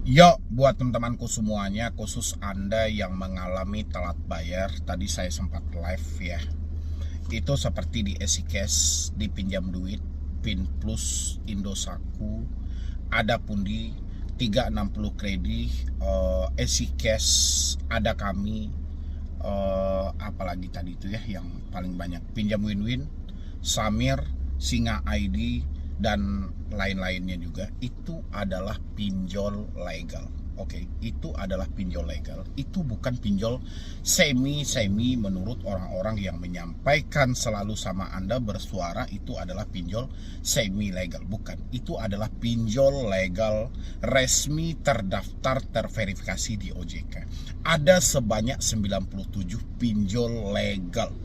Yo, buat teman-temanku semuanya, khusus Anda yang mengalami telat bayar, tadi saya sempat live ya. Itu seperti di EasyCash, dipinjam duit, PIN Plus, Indosatku, ada Pundi, 360 kredit, EasyCash, ada kami, apalagi tadi itu ya yang paling banyak, pinjam win-win, Samir, Singa ID, dan lain-lainnya juga. Itu adalah pinjol legal. Oke, itu adalah pinjol legal. Itu bukan pinjol semi menurut orang-orang yang menyampaikan selalu sama Anda bersuara itu adalah pinjol semi legal. Bukan, itu adalah pinjol legal resmi, terdaftar, terverifikasi di OJK. Ada sebanyak 97 pinjol legal.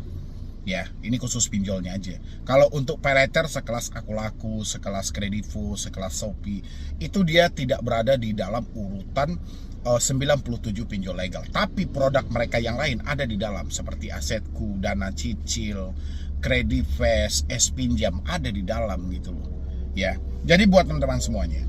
Ya, ini khusus pinjolnya aja. Kalau untuk paylater sekelas Aku Laku, sekelas Kredivo, sekelas Shopee, itu dia tidak berada di dalam urutan 97 pinjol legal. Tapi produk mereka yang lain ada di dalam, seperti Asetku, Dana Cicil, Kredivest, S Pinjam, ada di dalam gitu loh. Ya, jadi buat teman-teman semuanya,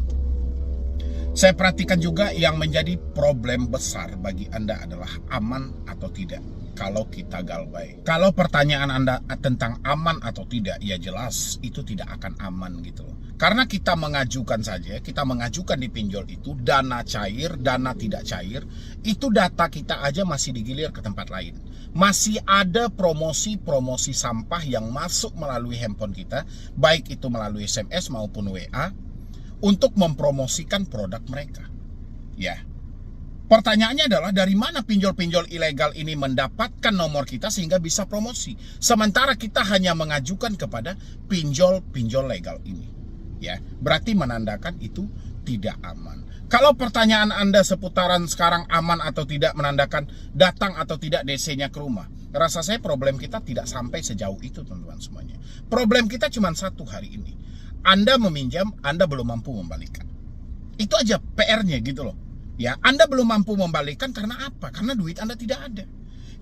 saya perhatikan juga yang menjadi problem besar bagi Anda adalah aman atau tidak kalau kita galbay. Kalau pertanyaan Anda tentang aman atau tidak, ya jelas itu tidak akan aman gitu loh. Karena kita mengajukan saja, kita mengajukan di pinjol itu dana cair, dana tidak cair, itu data kita aja masih digilir ke tempat lain. Masih ada promosi sampah yang masuk melalui handphone kita, baik itu melalui SMS maupun WA, untuk mempromosikan produk mereka. Ya. Pertanyaannya adalah dari mana pinjol-pinjol ilegal ini mendapatkan nomor kita sehingga bisa promosi. Sementara kita hanya mengajukan kepada pinjol-pinjol legal ini. Ya, berarti menandakan itu tidak aman. Kalau pertanyaan Anda seputaran sekarang aman atau tidak, menandakan datang atau tidak DC-nya ke rumah, rasa saya problem kita tidak sampai sejauh itu, teman-teman semuanya. Problem kita cuma satu hari ini. Anda meminjam, Anda belum mampu membalikan. Itu aja PR-nya gitu loh. Ya, Anda belum mampu membalikan karena apa? Karena duit Anda tidak ada.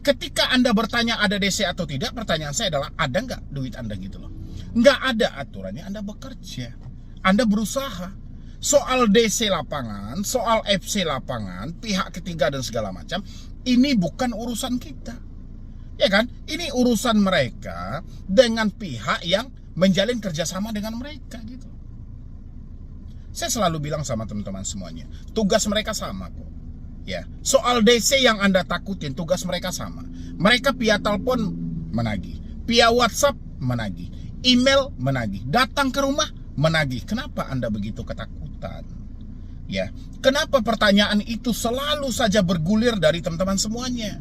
Ketika Anda bertanya ada DC atau tidak, pertanyaan saya adalah ada nggak duit Anda gitu loh. Nggak ada aturannya, Anda bekerja. Anda berusaha. Soal DC lapangan, soal FC lapangan, pihak ketiga dan segala macam, ini bukan urusan kita. Ya kan? Ini urusan mereka dengan pihak yang menjalin kerjasama dengan mereka gitu. Saya selalu bilang sama teman-teman semuanya, tugas mereka sama kok. Ya, soal DC yang Anda takutin, tugas mereka sama. Mereka via telepon menagih, via WhatsApp menagih, email menagih, datang ke rumah menagih. Kenapa Anda begitu ketakutan? Ya, kenapa pertanyaan itu selalu saja bergulir dari teman-teman semuanya?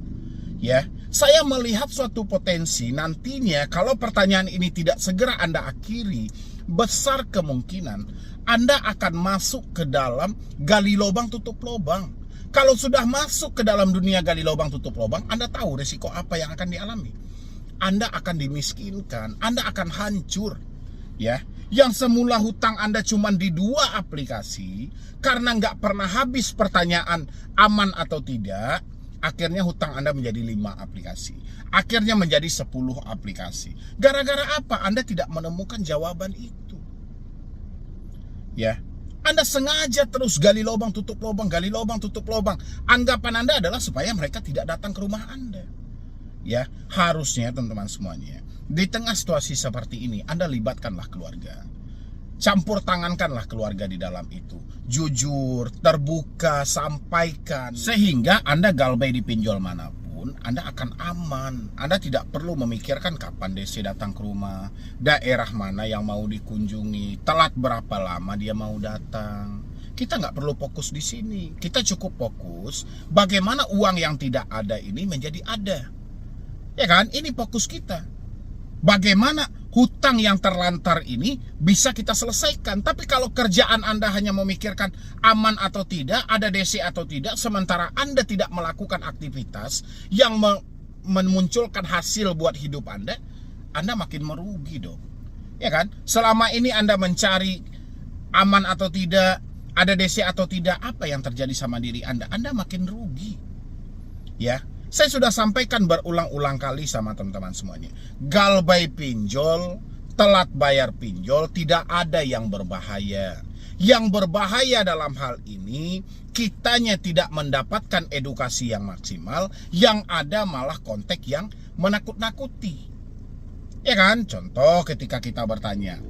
Ya, saya melihat suatu potensi nantinya kalau pertanyaan ini tidak segera Anda akhiri, besar kemungkinan Anda akan masuk ke dalam gali lubang tutup lubang. Kalau sudah masuk ke dalam dunia gali lubang tutup lubang, Anda tahu risiko apa yang akan dialami. Anda akan dimiskinkan, Anda akan hancur. Ya, yang semula hutang Anda cuma di 2 aplikasi, karena nggak pernah habis pertanyaan aman atau tidak, akhirnya hutang Anda menjadi 5 aplikasi. Akhirnya menjadi 10 aplikasi. Gara-gara apa? Anda tidak menemukan jawaban itu. Ya, Anda sengaja terus gali lubang tutup lubang, gali lubang tutup lubang. Anggapan Anda adalah supaya mereka tidak datang ke rumah Anda. Ya, harusnya teman-teman semuanya, di tengah situasi seperti ini, Anda libatkanlah keluarga. Campur tangankanlah keluarga di dalam itu. Jujur, terbuka, sampaikan. Sehingga Anda galbay di pinjol manapun, Anda akan aman. Anda tidak perlu memikirkan kapan DC datang ke rumah, daerah mana yang mau dikunjungi, telat berapa lama dia mau datang. Kita nggak perlu fokus di sini. Kita cukup fokus bagaimana uang yang tidak ada ini menjadi ada. Ya kan? Ini fokus kita. Bagaimana hutang yang terlantar ini bisa kita selesaikan. Tapi kalau kerjaan Anda hanya memikirkan aman atau tidak, ada DC atau tidak, sementara Anda tidak melakukan aktivitas yang memunculkan hasil buat hidup Anda makin merugi dong. Ya kan? Selama ini Anda mencari aman atau tidak, ada DC atau tidak, apa yang terjadi sama diri Anda makin rugi. Ya. Saya sudah sampaikan berulang-ulang kali sama teman-teman semuanya. Galbay pinjol, telat bayar pinjol, tidak ada yang berbahaya. Yang berbahaya dalam hal ini, kitanya tidak mendapatkan edukasi yang maksimal, yang ada malah konteks yang menakut-nakuti. Ya kan? Contoh ketika kita bertanya,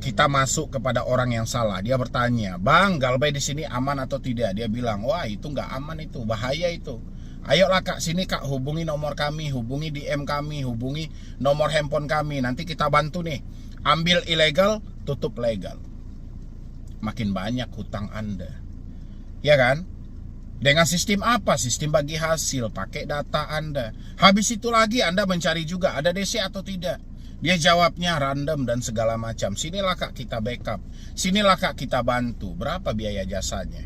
kita masuk kepada orang yang salah, dia bertanya, "Bang, galbay di sini aman atau tidak?" Dia bilang, "Wah, itu nggak aman, itu bahaya itu. Ayolah kak, sini kak, hubungi nomor kami, hubungi DM kami, hubungi nomor handphone kami, nanti kita bantu nih. Ambil ilegal, tutup legal." Makin banyak hutang Anda, ya kan? Dengan sistem apa? Sistem bagi hasil, pakai data Anda. Habis itu lagi Anda mencari juga ada DC atau tidak. Dia jawabnya random dan segala macam. Sinilah kak kita backup, sinilah kak kita bantu. Berapa biaya jasanya?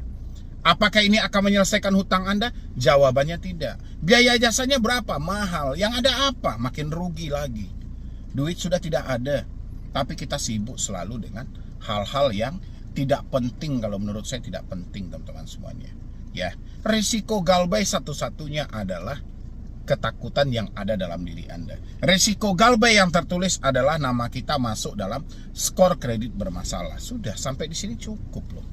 Apakah ini akan menyelesaikan hutang Anda? Jawabannya tidak. Biaya jasanya berapa? Mahal. Yang ada apa? Makin rugi lagi. Duit sudah tidak ada, tapi kita sibuk selalu dengan hal-hal yang tidak penting. Kalau menurut saya tidak penting, teman-teman semuanya. Ya, risiko galbay satu-satunya adalah ketakutan yang ada dalam diri Anda. Risiko galbay yang tertulis adalah nama kita masuk dalam skor kredit bermasalah. Sudah, sampai di sini cukup loh.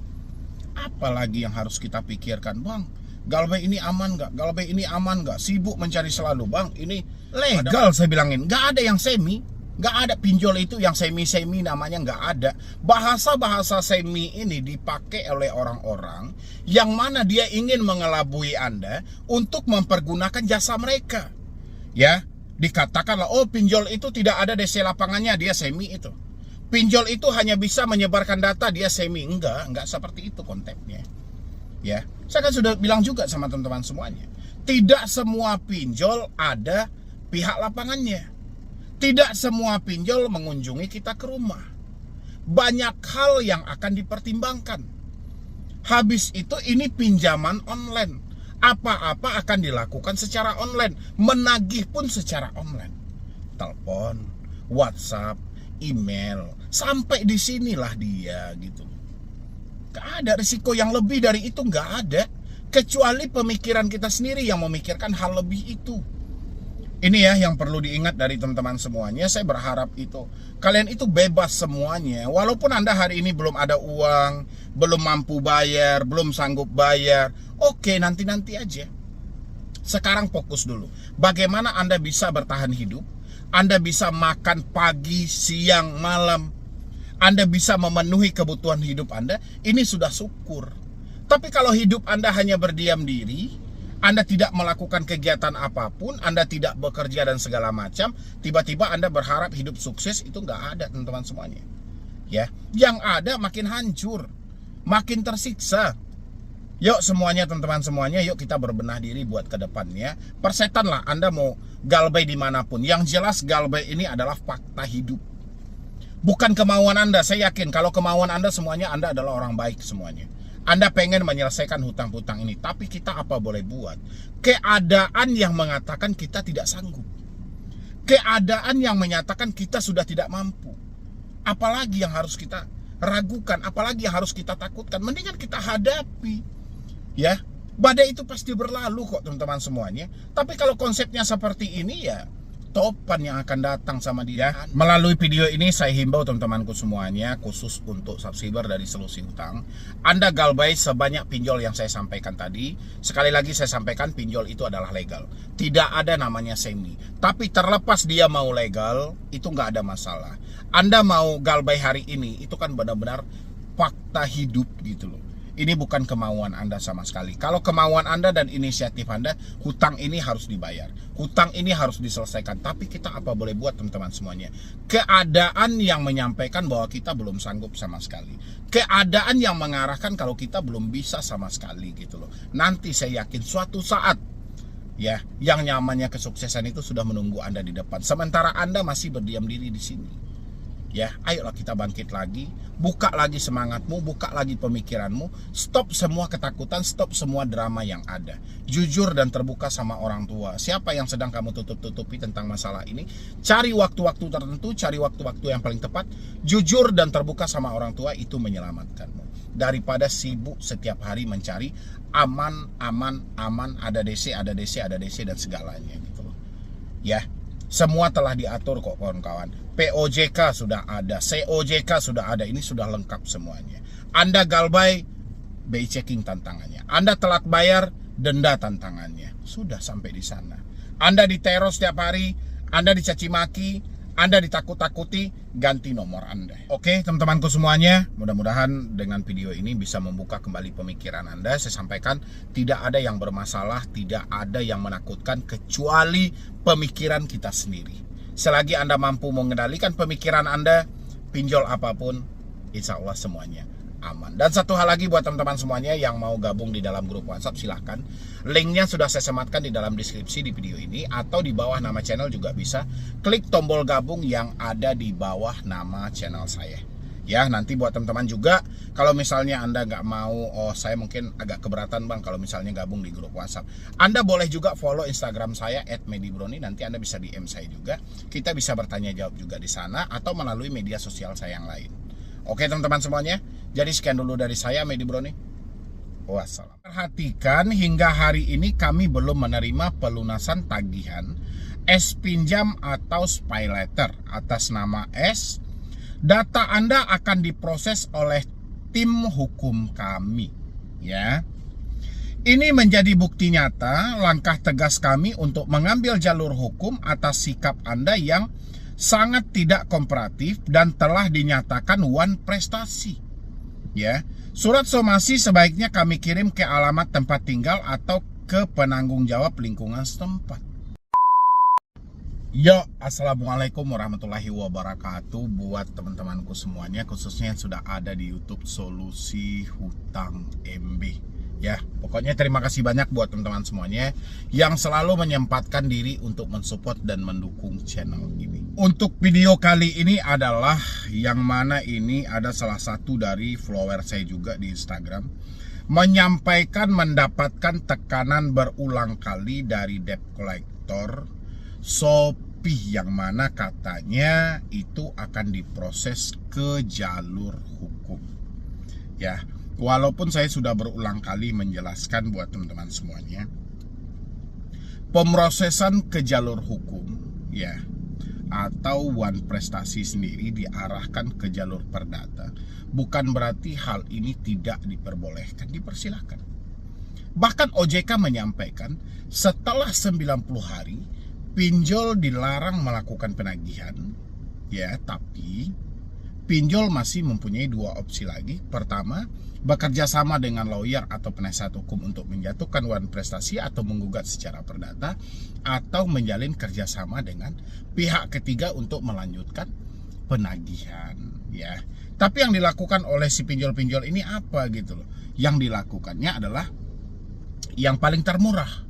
Apalagi yang harus kita pikirkan, "Bang, galbay ini aman nggak? Galbay ini aman nggak?" Sibuk mencari selalu, "Bang, ini legal." Saya bilangin, nggak ada yang semi. Nggak ada pinjol itu yang semi-semi, namanya nggak ada. Bahasa-bahasa semi ini dipakai oleh orang-orang yang mana dia ingin mengelabui Anda untuk mempergunakan jasa mereka. Ya, dikatakanlah, "Oh, pinjol itu tidak ada DC lapangannya, dia semi itu. Pinjol itu hanya bisa menyebarkan data, dia semi." Enggak seperti itu konteksnya. Ya, saya kan sudah bilang juga sama teman-teman semuanya. Tidak semua pinjol ada pihak lapangannya. Tidak semua pinjol mengunjungi kita ke rumah. Banyak hal yang akan dipertimbangkan. Habis itu ini pinjaman online. Apa-apa akan dilakukan secara online. Menagih pun secara online. Telepon, WhatsApp, email. Sampai di sinilah dia gitu. Gak ada risiko yang lebih dari itu, gak ada. Kecuali pemikiran kita sendiri yang memikirkan hal lebih itu. Ini ya yang perlu diingat dari teman-teman semuanya. Saya berharap itu kalian itu bebas semuanya. Walaupun Anda hari ini belum ada uang, belum mampu bayar, belum sanggup bayar, oke, nanti-nanti aja. Sekarang fokus dulu. Bagaimana Anda bisa bertahan hidup? Anda bisa makan pagi, siang, malam. Anda bisa memenuhi kebutuhan hidup Anda. Ini sudah syukur. Tapi kalau hidup Anda hanya berdiam diri, Anda tidak melakukan kegiatan apapun, Anda tidak bekerja dan segala macam, tiba-tiba Anda berharap hidup sukses, itu nggak ada, teman-teman semuanya. Ya, yang ada makin hancur, makin tersiksa. Yuk semuanya, teman-teman semuanya, yuk kita berbenah diri buat ke depannya. Persetan lah Anda mau galbay dimanapun. Yang jelas galbay ini adalah fakta hidup, bukan kemauan Anda. Saya yakin kalau kemauan Anda semuanya, Anda adalah orang baik semuanya. Anda pengen menyelesaikan hutang-hutang ini, tapi kita apa boleh buat? Keadaan yang mengatakan kita tidak sanggup. Keadaan yang menyatakan kita sudah tidak mampu. Apalagi yang harus kita ragukan, apalagi yang harus kita takutkan. Mendingan kita hadapi. Ya, badai itu pasti berlalu kok, teman-teman semuanya. Tapi kalau konsepnya seperti ini, ya topan yang akan datang sama dia. Melalui video ini saya himbau teman-temanku semuanya, khusus untuk subscriber dari Solusi Hutang, Anda galbay sebanyak pinjol yang saya sampaikan tadi. Sekali lagi saya sampaikan, pinjol itu adalah legal. Tidak ada namanya semi. Tapi terlepas dia mau legal, itu nggak ada masalah. Anda mau galbay hari ini, itu kan benar-benar fakta hidup gitu loh. Ini bukan kemauan Anda sama sekali. Kalau kemauan Anda dan inisiatif Anda, hutang ini harus dibayar. Hutang ini harus diselesaikan. Tapi kita apa boleh buat, teman-teman semuanya? Keadaan yang menyampaikan bahwa kita belum sanggup sama sekali. Keadaan yang mengarahkan kalau kita belum bisa sama sekali gitu loh. Nanti saya yakin suatu saat, ya, yang nyamannya kesuksesan itu sudah menunggu Anda di depan. Sementara Anda masih berdiam diri di sini. Ya, ayolah kita bangkit lagi, buka lagi semangatmu, buka lagi pemikiranmu, stop semua ketakutan, stop semua drama yang ada. Jujur dan terbuka sama orang tua. Siapa yang sedang kamu tutup-tutupi tentang masalah ini, cari waktu-waktu tertentu, cari waktu-waktu yang paling tepat, jujur dan terbuka sama orang tua, itu menyelamatkanmu. Daripada sibuk setiap hari mencari aman, ada DC, dan segalanya gitu loh. Ya, semua telah diatur kok kawan-kawan. POJK sudah ada, COJK sudah ada, ini sudah lengkap semuanya. Anda galbay, BI checking tantangannya. Anda telat bayar, denda tantangannya. Sudah sampai di sana. Anda diteror setiap hari, Anda dicaci maki, Anda ditakut-takuti, ganti nomor Anda. Oke, teman-temanku semuanya, mudah-mudahan dengan video ini bisa membuka kembali pemikiran Anda. Saya sampaikan, tidak ada yang bermasalah, tidak ada yang menakutkan, kecuali pemikiran kita sendiri. Selagi Anda mampu mengendalikan pemikiran Anda, pinjol apapun, insya Allah semuanya aman. Dan satu hal lagi buat teman-teman semuanya yang mau gabung di dalam grup WhatsApp, silahkan. Linknya sudah saya sematkan di dalam deskripsi di video ini, atau di bawah nama channel juga bisa. Klik tombol gabung yang ada di bawah nama channel saya. Ya, nanti buat teman-teman juga, kalau misalnya Anda nggak mau, saya mungkin agak keberatan bang kalau misalnya gabung di grup WhatsApp, Anda boleh juga follow Instagram saya @medibroni, nanti Anda bisa DM saya juga. Kita bisa bertanya jawab juga di sana, atau melalui media sosial saya yang lain. Oke teman-teman semuanya, jadi sekian dulu dari saya, Medi Broni. Wassalam. Perhatikan, hingga hari ini kami belum menerima pelunasan tagihan S pinjam atau SPY letter atas nama S. Data Anda akan diproses oleh tim hukum kami. Ya, ini menjadi bukti nyata langkah tegas kami untuk mengambil jalur hukum atas sikap Anda yang sangat tidak kooperatif dan telah dinyatakan wan prestasi. Ya, surat somasi sebaiknya kami kirim ke alamat tempat tinggal atau ke penanggung jawab lingkungan setempat. Yo, assalamualaikum warahmatullahi wabarakatuh buat teman-temanku semuanya, khususnya yang sudah ada di YouTube Solusi Hutang MB. Ya, pokoknya terima kasih banyak buat teman-teman semuanya yang selalu menyempatkan diri untuk mensupport dan mendukung channel ini. Untuk video kali ini adalah yang mana ini ada salah satu dari follower saya juga di Instagram menyampaikan mendapatkan tekanan berulang kali dari debt collector Shopee, yang mana katanya itu akan diproses ke jalur hukum. Ya, walaupun saya sudah berulang kali menjelaskan buat teman-teman semuanya, pemrosesan ke jalur hukum ya atau wan prestasi sendiri diarahkan ke jalur perdata, bukan berarti hal ini tidak diperbolehkan, dipersilahkan. Bahkan OJK menyampaikan setelah 90 hari pinjol dilarang melakukan penagihan, ya, tapi pinjol masih mempunyai dua opsi lagi. Pertama, bekerja sama dengan lawyer atau penasihat hukum untuk menjatuhkan wan prestasi atau menggugat secara perdata, atau menjalin kerjasama dengan pihak ketiga untuk melanjutkan penagihan. Ya, tapi yang dilakukan oleh si pinjol-pinjol ini apa gitu loh? Yang dilakukannya adalah yang paling termurah.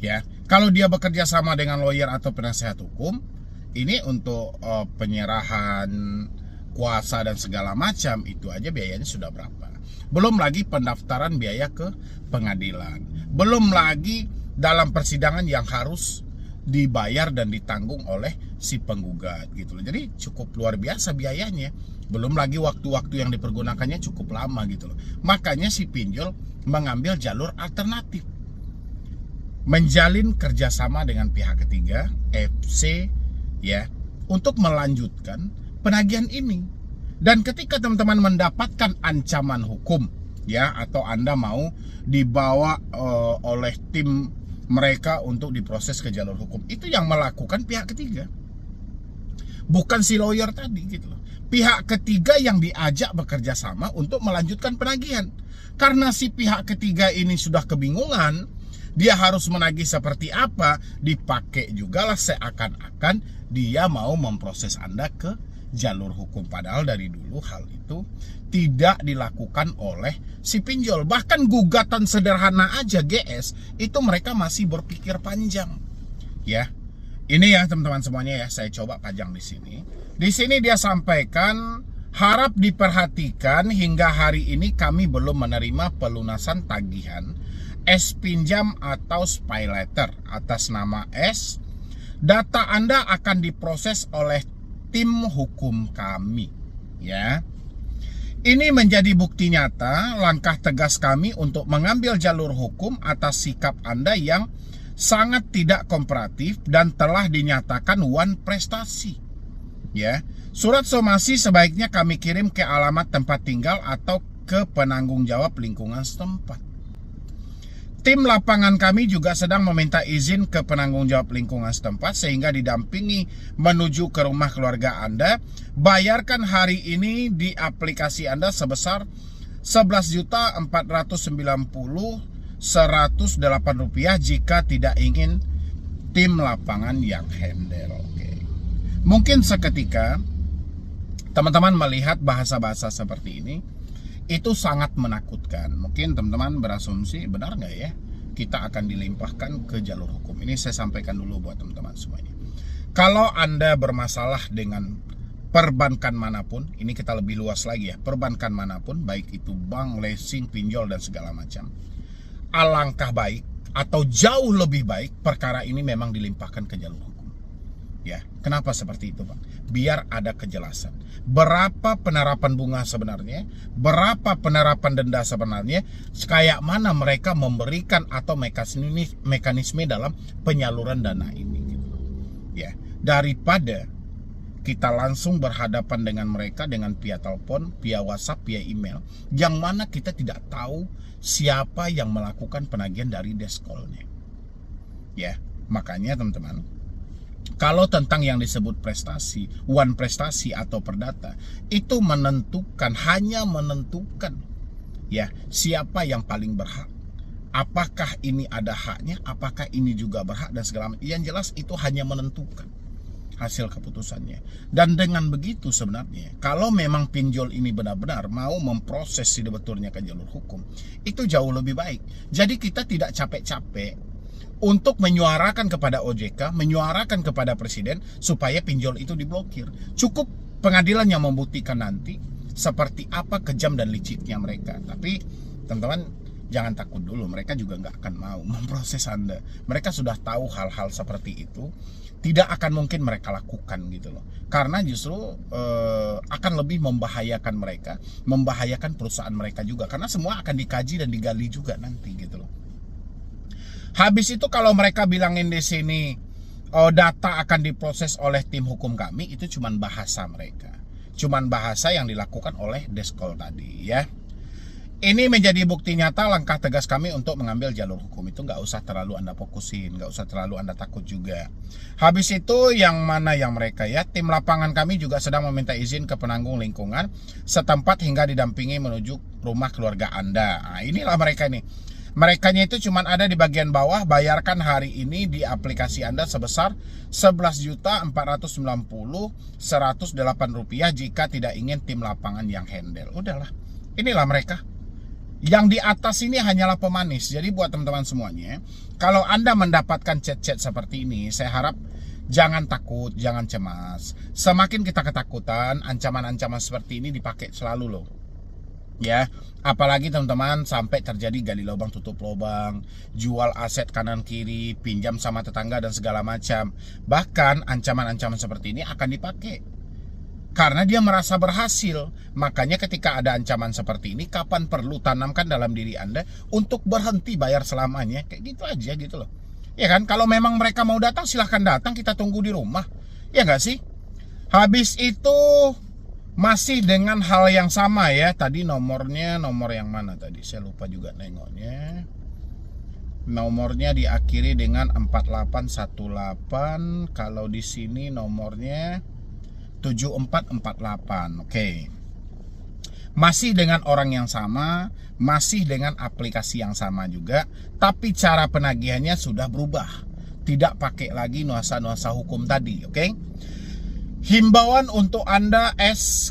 Ya, kalau dia bekerja sama dengan lawyer atau penasihat hukum, ini untuk penyerahan kuasa dan segala macam, itu aja biayanya sudah berapa. Belum lagi pendaftaran biaya ke pengadilan. Belum lagi dalam persidangan yang harus dibayar dan ditanggung oleh si penggugat gitu loh. Jadi cukup luar biasa biayanya. Belum lagi waktu-waktu yang dipergunakannya cukup lama gitu loh. Makanya si pinjol mengambil jalur alternatif, menjalin kerjasama dengan pihak ketiga, FC, ya, untuk melanjutkan penagihan ini. Dan ketika teman-teman mendapatkan ancaman hukum, ya, atau Anda mau dibawa oleh tim mereka untuk diproses ke jalur hukum, itu yang melakukan pihak ketiga, bukan si lawyer tadi gitu loh. Pihak ketiga yang diajak bekerja sama untuk melanjutkan penagihan. Karena si pihak ketiga ini sudah kebingungan, dia harus menagih seperti apa, dipakai juga lah seakan-akan dia mau memproses Anda ke jalur hukum. Padahal dari dulu hal itu tidak dilakukan oleh si pinjol. Bahkan gugatan sederhana aja GS itu mereka masih berpikir panjang. Ya, ini ya teman-teman semuanya ya, saya coba pajang di sini. Di sini dia sampaikan, harap diperhatikan hingga hari ini kami belum menerima pelunasan tagihan S pinjam atau SPY letter atas nama S. Data Anda akan diproses oleh tim hukum kami. Ya, ini menjadi bukti nyata langkah tegas kami untuk mengambil jalur hukum atas sikap Anda yang sangat tidak kooperatif dan telah dinyatakan wan prestasi. Ya, surat somasi sebaiknya kami kirim ke alamat tempat tinggal atau ke penanggung jawab lingkungan setempat. Tim lapangan kami juga sedang meminta izin ke penanggung jawab lingkungan setempat sehingga didampingi menuju ke rumah keluarga Anda. Bayarkan hari ini di aplikasi Anda sebesar Rp11.490.108 jika tidak ingin tim lapangan yang handle. Oke. Mungkin seketika teman-teman melihat bahasa-bahasa seperti ini, itu sangat menakutkan. Mungkin teman-teman berasumsi, benar nggak ya kita akan dilimpahkan ke jalur hukum? Ini saya sampaikan dulu buat teman-teman semuanya. Kalau Anda bermasalah dengan perbankan manapun, ini kita lebih luas lagi ya, perbankan manapun, baik itu bank, leasing, pinjol, dan segala macam, alangkah baik atau jauh lebih baik perkara ini memang dilimpahkan ke jalur hukum. Ya, kenapa seperti itu, Pak? Biar ada kejelasan. Berapa penerapan bunga sebenarnya, berapa penerapan denda sebenarnya, kayak mana mereka memberikan atau mekanisme dalam penyaluran dana ini gitu. Ya, daripada kita langsung berhadapan dengan mereka dengan via telepon, via WhatsApp, via email, yang mana kita tidak tahu siapa yang melakukan penagihan dari deskolnya. Ya, makanya teman-teman, kalau tentang yang disebut prestasi, one prestasi atau perdata, itu menentukan, hanya menentukan ya siapa yang paling berhak. Apakah ini ada haknya, apakah ini juga berhak dan segala macam. Yang jelas itu hanya menentukan hasil keputusannya. Dan dengan begitu sebenarnya, kalau memang pinjol ini benar-benar mau memproses sebetulnya ke jalur hukum, itu jauh lebih baik. Jadi kita tidak capek-capek untuk menyuarakan kepada OJK, menyuarakan kepada Presiden supaya pinjol itu diblokir. Cukup pengadilan yang membuktikan nanti seperti apa kejam dan liciknya mereka. Tapi teman-teman jangan takut dulu, mereka juga nggak akan mau memproses Anda. Mereka sudah tahu hal-hal seperti itu tidak akan mungkin mereka lakukan gitu loh. Karena justru akan lebih membahayakan mereka, membahayakan perusahaan mereka juga. Karena semua akan dikaji dan digali juga nanti gitu loh. Habis itu kalau mereka bilangin di sini data akan diproses oleh tim hukum kami, itu cuman bahasa mereka. Cuman bahasa yang dilakukan oleh Deskol tadi ya. Ini menjadi bukti nyata langkah tegas kami untuk mengambil jalur hukum. Itu nggak usah terlalu Anda fokusin, nggak usah terlalu Anda takut juga. Habis itu yang mana yang mereka ya, tim lapangan kami juga sedang meminta izin ke penanggung lingkungan setempat hingga didampingi menuju rumah keluarga Anda. Nah, inilah mereka nih. Merekanya itu cuma ada di bagian bawah. Bayarkan hari ini di aplikasi Anda sebesar Rp11.490.108 jika tidak ingin tim lapangan yang handle. Udahlah, inilah mereka. Yang di atas ini hanyalah pemanis. Jadi buat teman-teman semuanya, kalau Anda mendapatkan chat-chat seperti ini, saya harap jangan takut, jangan cemas. Semakin kita ketakutan, ancaman-ancaman seperti ini dipakai selalu loh. Ya, apalagi teman-teman sampai terjadi gali lubang tutup lubang, jual aset kanan kiri, pinjam sama tetangga dan segala macam. Bahkan ancaman-ancaman seperti ini akan dipakai karena dia merasa berhasil. Makanya ketika ada ancaman seperti ini, kapan perlu tanamkan dalam diri Anda untuk berhenti bayar selamanya. Kayak gitu aja gitu loh. Ya kan, kalau memang mereka mau datang silahkan datang, kita tunggu di rumah. Ya nggak sih? Habis itu masih dengan hal yang sama ya. Tadi nomornya, nomor yang mana tadi? Saya lupa juga nengoknya. Nomornya diakhiri dengan 4818. Kalau di sini nomornya 7448. Oke. Masih dengan orang yang sama, masih dengan aplikasi yang sama juga, tapi cara penagihannya sudah berubah. Tidak pakai lagi nuansa-nuansa hukum tadi, oke? Himbauan untuk Anda,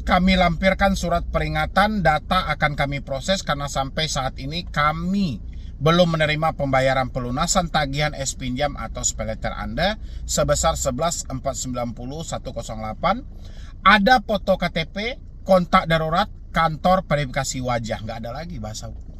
kami lampirkan surat peringatan, data akan kami proses karena sampai saat ini kami belum menerima pembayaran pelunasan tagihan pinjam atau paylater Anda sebesar 11.490.108. Ada foto KTP, kontak darurat, kantor verifikasi wajah. Nggak ada lagi bahasa hukum.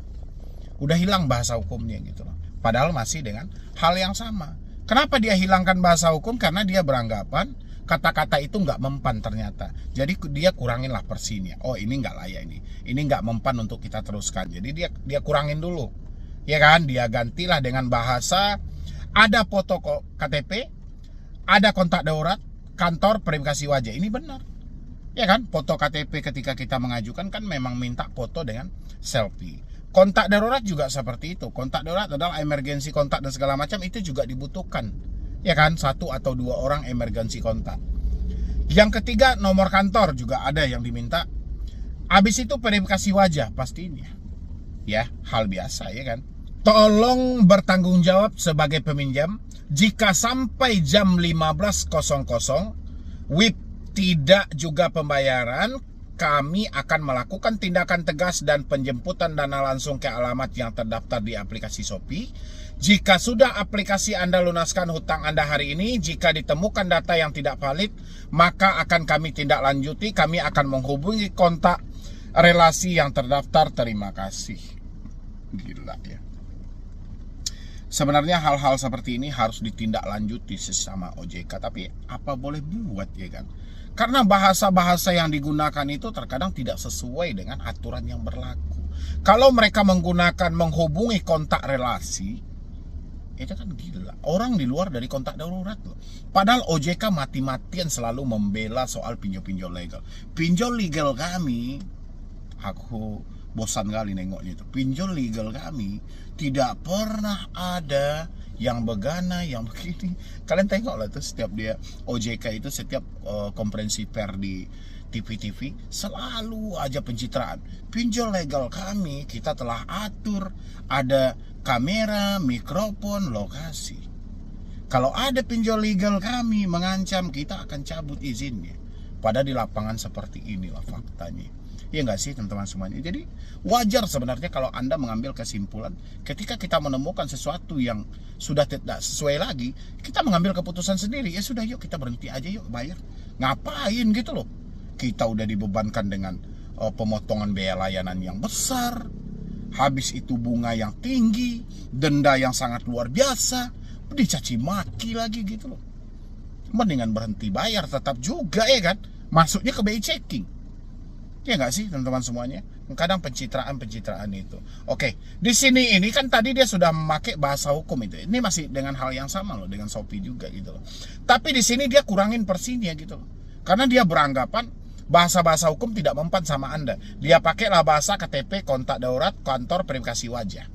Udah hilang bahasa hukumnya gitu loh. Padahal masih dengan hal yang sama. Kenapa dia hilangkan bahasa hukum? Karena dia beranggapan kata-kata itu nggak mempan ternyata. Jadi dia kuranginlah persinya. Oh ini nggak layak ini. Ini nggak mempan untuk kita teruskan. Jadi dia kurangin dulu. Ya kan? Dia gantilah dengan bahasa ada foto KTP, ada kontak darurat, kantor verifikasi wajah. Ini benar. Ya kan, foto KTP ketika kita mengajukan kan memang minta foto dengan selfie. Kontak darurat juga seperti itu. Kontak darurat adalah emergency kontak dan segala macam, itu juga dibutuhkan. Ya kan, 1 atau 2 orang emergency kontak. Yang ketiga, nomor kantor juga ada yang diminta. Habis itu verifikasi wajah pastinya. Ya, hal biasa ya kan. Tolong bertanggung jawab sebagai peminjam jika sampai jam 15.00 WIP tidak juga pembayaran, kami akan melakukan tindakan tegas dan penjemputan dana langsung ke alamat yang terdaftar di aplikasi Shopee. Jika sudah aplikasi Anda lunaskan hutang Anda hari ini, jika ditemukan data yang tidak valid, maka akan kami tindak lanjuti. Kami akan menghubungi kontak relasi yang terdaftar. Terima kasih. Gila ya. Sebenarnya hal-hal seperti ini harus ditindaklanjuti sesama OJK, tapi apa boleh buat ya kan? Karena bahasa-bahasa yang digunakan itu terkadang tidak sesuai dengan aturan yang berlaku. Kalau mereka menggunakan menghubungi kontak relasi, itu kan gila. Orang di luar dari kontak darurat loh. Padahal OJK mati-matian selalu membela soal pinjol-pinjol legal. Pinjol legal kami, aku bosan kali nengoknya itu. Pinjol legal kami tidak pernah ada yang begana, yang begini. Kalian tengok lah tuh setiap dia OJK itu setiap konferensi per di TV-TV selalu aja pencitraan. Pinjol legal kami kita telah atur, ada kamera, mikrofon, lokasi. Kalau ada pinjol legal kami mengancam, kita akan cabut izinnya. Padahal di lapangan seperti inilah faktanya. Iya nggak sih teman-teman semuanya? Jadi wajar sebenarnya kalau Anda mengambil kesimpulan ketika kita menemukan sesuatu yang sudah tidak sesuai lagi, kita mengambil keputusan sendiri. Ya sudah, yuk kita berhenti aja, yuk bayar. Ngapain gitu loh? Kita udah dibebankan dengan pemotongan biaya layanan yang besar, habis itu bunga yang tinggi, denda yang sangat luar biasa, dicaci maki lagi gitu loh. Mendingan berhenti bayar tetap juga ya kan? Masuknya ke BI checking. Ya nggak sih teman-teman semuanya? Kadang pencitraan itu. Oke, di sini ini kan tadi dia sudah memakai bahasa hukum itu. Ini masih dengan hal yang sama loh, dengan Shopee juga gitu loh. Tapi di sini dia kurangin persinya gitu loh. Karena dia beranggapan bahasa-bahasa hukum tidak mempan sama Anda. Dia pakailah bahasa KTP, kontak darurat, kantor, verifikasi wajah.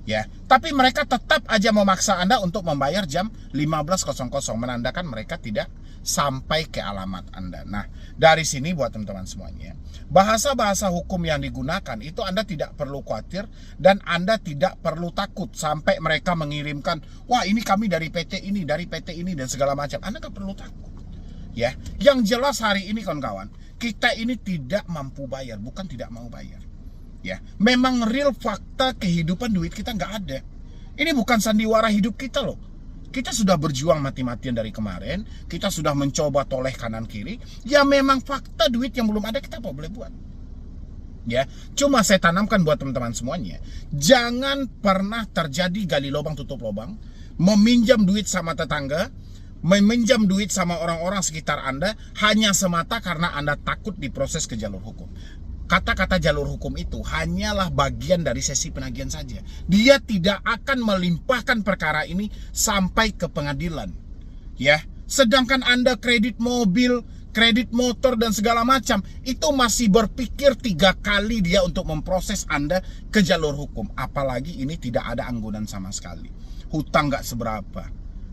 Ya, tapi mereka tetap aja memaksa Anda untuk membayar jam 15.00, menandakan mereka tidak sampai ke alamat Anda. Nah, dari sini buat teman-teman semuanya, bahasa-bahasa hukum yang digunakan itu Anda tidak perlu khawatir dan Anda tidak perlu takut sampai mereka mengirimkan, wah ini kami dari PT ini, dari PT ini dan segala macam. Anda nggak perlu takut. Ya, yang jelas hari ini kawan-kawan, kita ini tidak mampu bayar, bukan tidak mau bayar. Ya, memang real fakta kehidupan duit kita nggak ada. Ini bukan sandiwara hidup kita loh. Kita sudah berjuang mati-matian dari kemarin. Kita sudah mencoba toleh kanan kiri. Ya memang fakta duit yang belum ada kita apa boleh buat. Ya, cuma saya tanamkan buat teman-teman semuanya. Jangan pernah terjadi gali lubang tutup lubang, meminjam duit sama tetangga, meminjam duit sama orang-orang sekitar Anda hanya semata karena Anda takut diproses ke jalur hukum. Kata-kata jalur hukum itu hanyalah bagian dari sesi penagihan saja. Dia tidak akan melimpahkan perkara ini sampai ke pengadilan. Ya, sedangkan Anda kredit mobil, kredit motor dan segala macam, itu masih berpikir 3 kali dia untuk memproses Anda ke jalur hukum. Apalagi ini tidak ada anggunan sama sekali. Hutang nggak seberapa.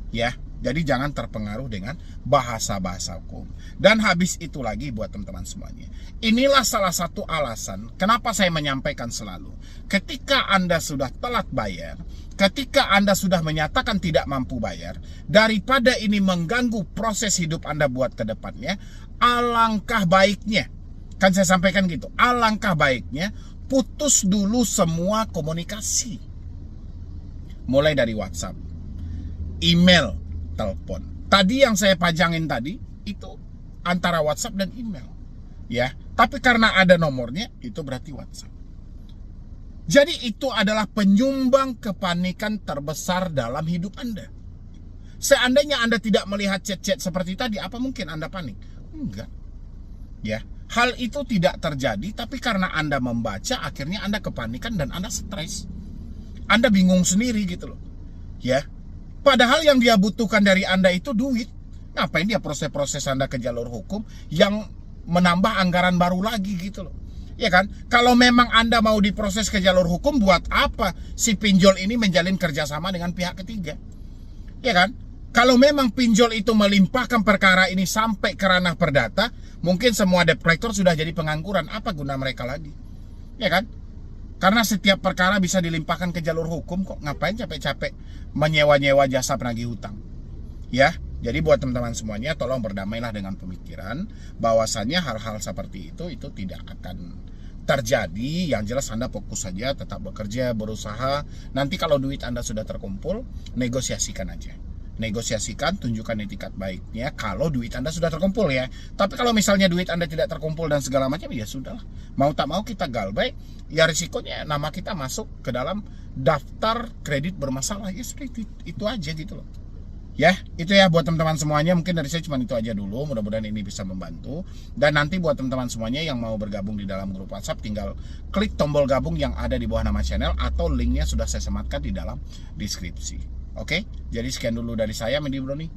Ya, jadi jangan terpengaruh dengan bahasa-bahasa hukum. Dan habis itu lagi buat teman-teman semuanya. Inilah salah satu alasan kenapa saya menyampaikan selalu. Ketika Anda sudah telat bayar, ketika Anda sudah menyatakan tidak mampu bayar, daripada ini mengganggu proses hidup Anda buat ke depannya, alangkah baiknya, kan saya sampaikan gitu, alangkah baiknya putus dulu semua komunikasi. Mulai dari WhatsApp, email, telepon. Tadi yang saya pajangin tadi itu antara WhatsApp dan email. Ya, tapi karena ada nomornya itu berarti WhatsApp. Jadi itu adalah penyumbang kepanikan terbesar dalam hidup Anda. Seandainya Anda tidak melihat chat-chat seperti tadi, apa mungkin Anda panik? Enggak. Ya, hal itu tidak terjadi, tapi karena Anda membaca akhirnya Anda kepanikan dan Anda stres. Anda bingung sendiri gitu loh. Ya. Padahal yang dia butuhkan dari Anda itu duit. Ngapain dia proses-proses Anda ke jalur hukum yang menambah anggaran baru lagi gitu loh. Ya kan? Kalau memang Anda mau diproses ke jalur hukum, buat apa si pinjol ini menjalin kerjasama dengan pihak ketiga? Ya kan? Kalau memang pinjol itu melimpahkan perkara ini sampai ke ranah perdata, mungkin semua debt collector sudah jadi pengangguran. Apa guna mereka lagi? Ya kan? Karena setiap perkara bisa dilimpahkan ke jalur hukum kok. Ngapain capek-capek menyewa-nyewa jasa penagih hutang? Ya, jadi buat teman-teman semuanya, tolong berdamailah dengan pemikiran bahwasannya hal-hal seperti itu tidak akan terjadi. Yang jelas Anda fokus saja, tetap bekerja, berusaha. Nanti kalau duit Anda sudah terkumpul, negosiasikan aja. Negosiasikan, tunjukkan etikat baiknya kalau duit Anda sudah terkumpul ya. Tapi kalau misalnya duit Anda tidak terkumpul dan segala macam, ya sudah. Mau tak mau kita galbay, ya risikonya nama kita masuk ke dalam daftar kredit bermasalah. Ya sudah, itu aja gitu loh. Ya, itu ya buat teman-teman semuanya. Mungkin dari saya cuma itu aja dulu. Mudah-mudahan ini bisa membantu. Dan nanti buat teman-teman semuanya yang mau bergabung di dalam grup WhatsApp, tinggal klik tombol gabung yang ada di bawah nama channel, atau linknya sudah saya sematkan di dalam deskripsi. Oke, jadi sekian dulu dari saya, Mendy Brownie.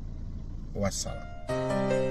Wassalam.